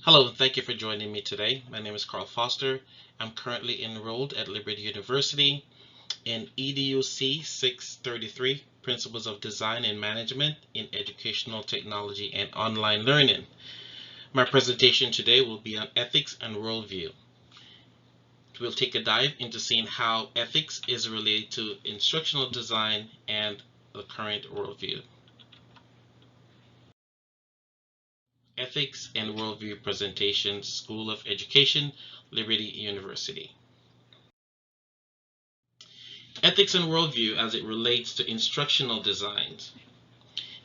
Hello, and thank you for joining me today. My name is Carl Foster. I'm currently enrolled at Liberty University in EDUC 633, Principles of Design and Management in Educational Technology and Online Learning. My presentation today will be on ethics and worldview. We'll take a dive into seeing how ethics is related to instructional design and the current worldview. Ethics and Worldview Presentation, School of Education, Liberty University. Ethics and Worldview as it relates to instructional designs.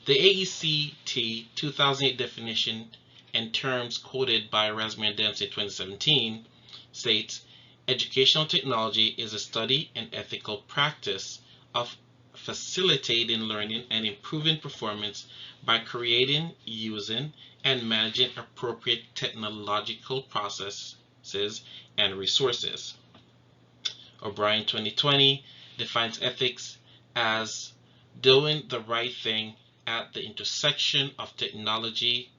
The AECT 2008 definition and terms quoted by Rasmussen and Dempsey 2017 states, educational technology is a study and ethical practice of facilitating learning and improving performance by creating, using, and managing appropriate technological processes and resources. O'Brien 2020 defines ethics as doing the right thing at the intersection of technology,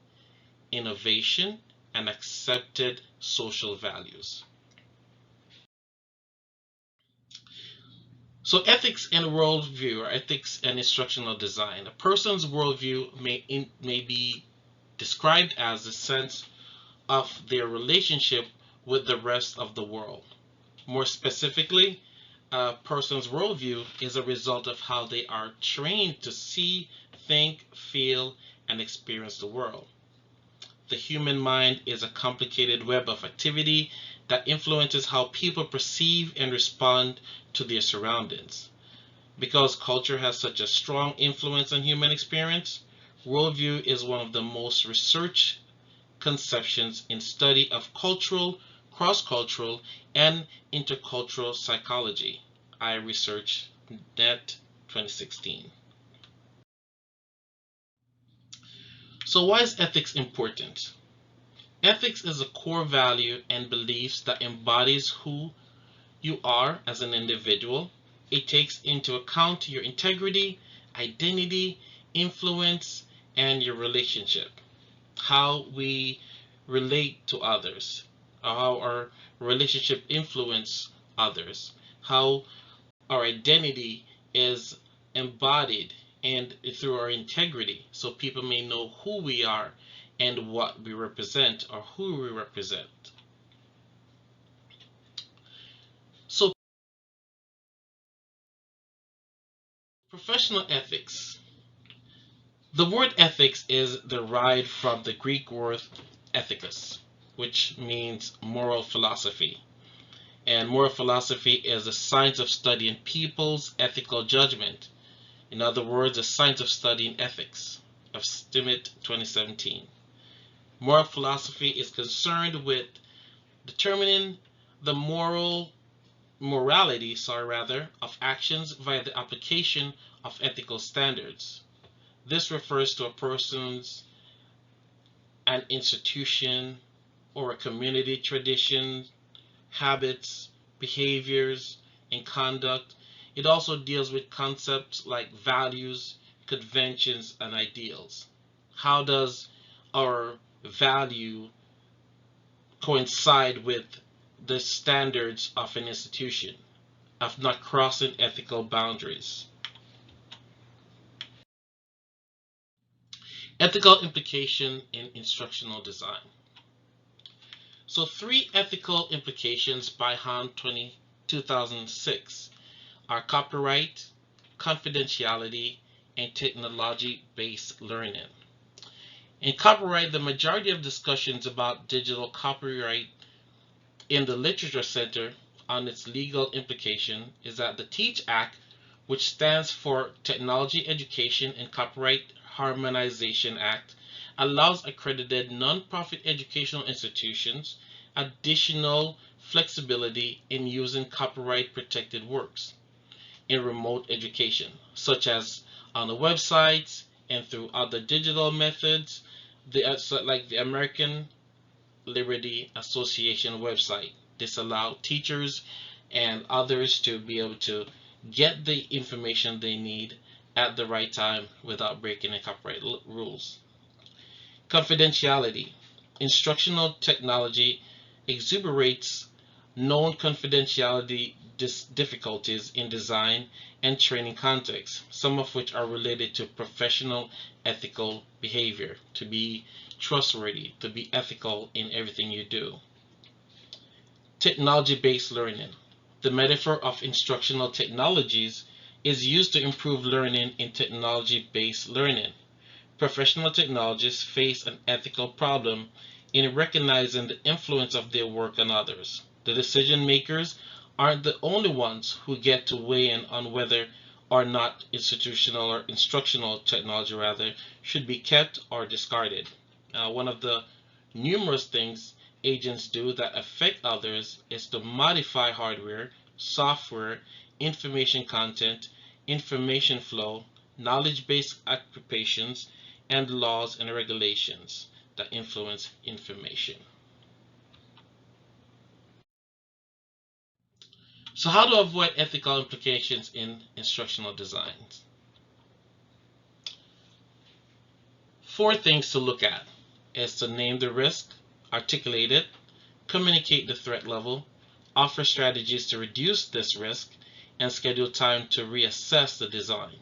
innovation, and accepted social values. So ethics and worldview, or ethics and instructional design. A person's worldview may be described as a sense of their relationship with the rest of the world. More specifically, a person's worldview is a result of how they are trained to see, think, feel, and experience the world. The human mind is a complicated web of activity that influences how people perceive and respond to their surroundings. Because culture has such a strong influence on human experience, worldview is one of the most researched conceptions in study of cultural, cross-cultural, and intercultural psychology. iResearch Net 2016. So why is ethics important? Ethics is a core value and beliefs that embodies who you are as an individual. It takes into account your integrity, identity, influence, and your relationship. How we relate to others, how our relationship influence others, how our identity is embodied and through our integrity, so people may know who we are and what we represent or who we represent. So professional ethics. The word ethics is derived from the Greek word ethikos, which means moral philosophy. And moral philosophy is a science of studying people's ethical judgment. In other words, a science of studying ethics, of Stimmett 2017. Moral philosophy is concerned with determining the morality of actions via the application of ethical standards. This refers to a person's, an institution, or a community tradition, habits, behaviors, and conduct. It also deals with concepts like values, conventions, and ideals. How does our value coincide with the standards of an institution, of not crossing ethical boundaries? Ethical implication in instructional design. So 3 ethical implications by Hahn 2006 are copyright, confidentiality, and technology-based learning. In copyright, the majority of discussions about digital copyright in the Literature Center on its legal implication is that the TEACH Act, which stands for Technology Education and Copyright Harmonization Act, allows accredited nonprofit educational institutions additional flexibility in using copyright protected works in remote education, such as on the websites and through other digital methods, like the American Liberty Association website. This allows teachers and others to be able to get the information they need at the right time without breaking the copyright rules. Confidentiality. instructional technology exuberates known confidentiality difficulties in design and training contexts, some of which are related to professional ethical behavior, to be trustworthy, to be ethical in everything you do. Technology-based learning. The metaphor of instructional technologies is used to improve learning in technology-based learning. Professional technologists face an ethical problem in recognizing the influence of their work on others. The decision makers aren't the only ones who get to weigh in on whether or not institutional or instructional technology rather should be kept or discarded. One of the numerous things agents do that affect others is to modify hardware, software, information content, information flow, knowledge-based occupations, and laws and regulations that influence information. So how to avoid ethical implications in instructional designs? 4 things to look at is to name the risk, articulate it, communicate the threat level, offer strategies to reduce this risk, and schedule time to reassess the design.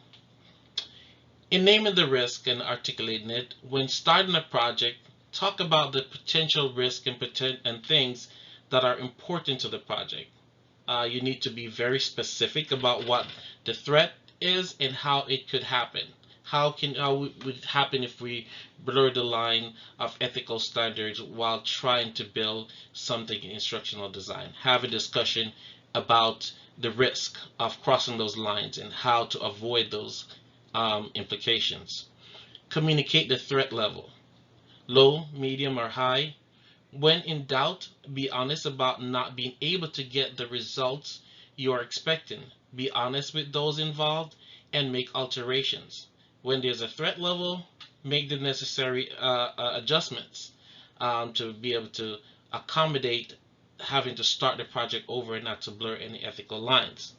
In naming the risk and articulating it, when starting a project, talk about the potential risk and things that are important to the project. You need to be very specific about what the threat is and how it could happen. How would it happen if we blur the line of ethical standards while trying to build something in instructional design? Have a discussion about the risk of crossing those lines and how to avoid those implications. Communicate the threat level, low, medium, or high. When in doubt, be honest about not being able to get the results you are expecting. Be honest with those involved and make alterations. When there's a threat level, make the necessary adjustments to be able to accommodate having to start the project over and not to blur any ethical lines.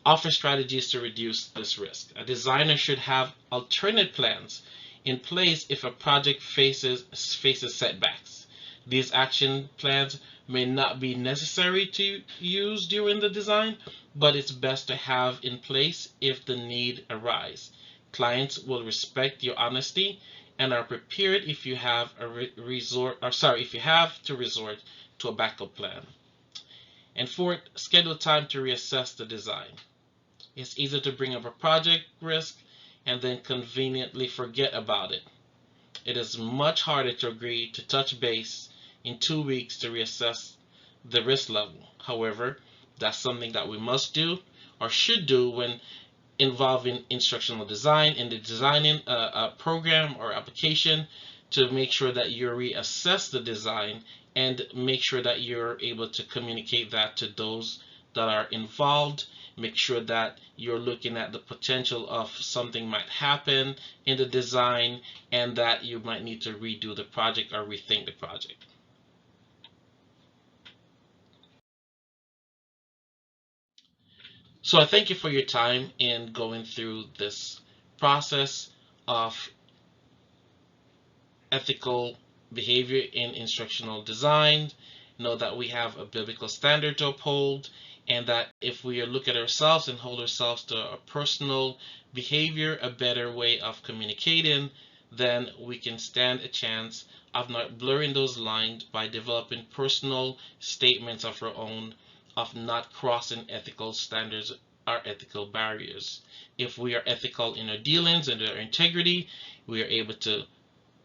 Offer strategies to reduce this risk. A designer should have alternate plans in place if a project faces setbacks. These action plans may not be necessary to use during the design, but it's best to have in place if the need arises. Clients will respect your honesty and are prepared if you have if you have to resort to a backup plan. And fourth, schedule time to reassess the design. It's easy to bring up a project risk and then conveniently forget about it. It is much harder to agree to touch base in 2 weeks to reassess the risk level. However, that's something that we must do or should do when involving instructional design and designing a program or application, to make sure that you reassess the design and make sure that you're able to communicate that to those that are involved. Make sure that you're looking at the potential of something might happen in the design and that you might need to redo the project or rethink the project. So I thank you for your time in going through this process of ethical behavior in instructional design. Know that we have a biblical standard to uphold, and that if we look at ourselves and hold ourselves to a personal behavior, a better way of communicating, then we can stand a chance of not blurring those lines by developing personal statements of our own, of not crossing ethical standards or ethical barriers. If we are ethical in our dealings and our integrity, we are able to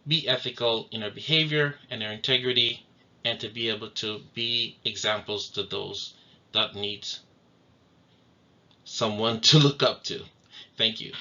be ethical in our behavior and our integrity, and to be able to be examples to those that need someone to look up to. Thank you.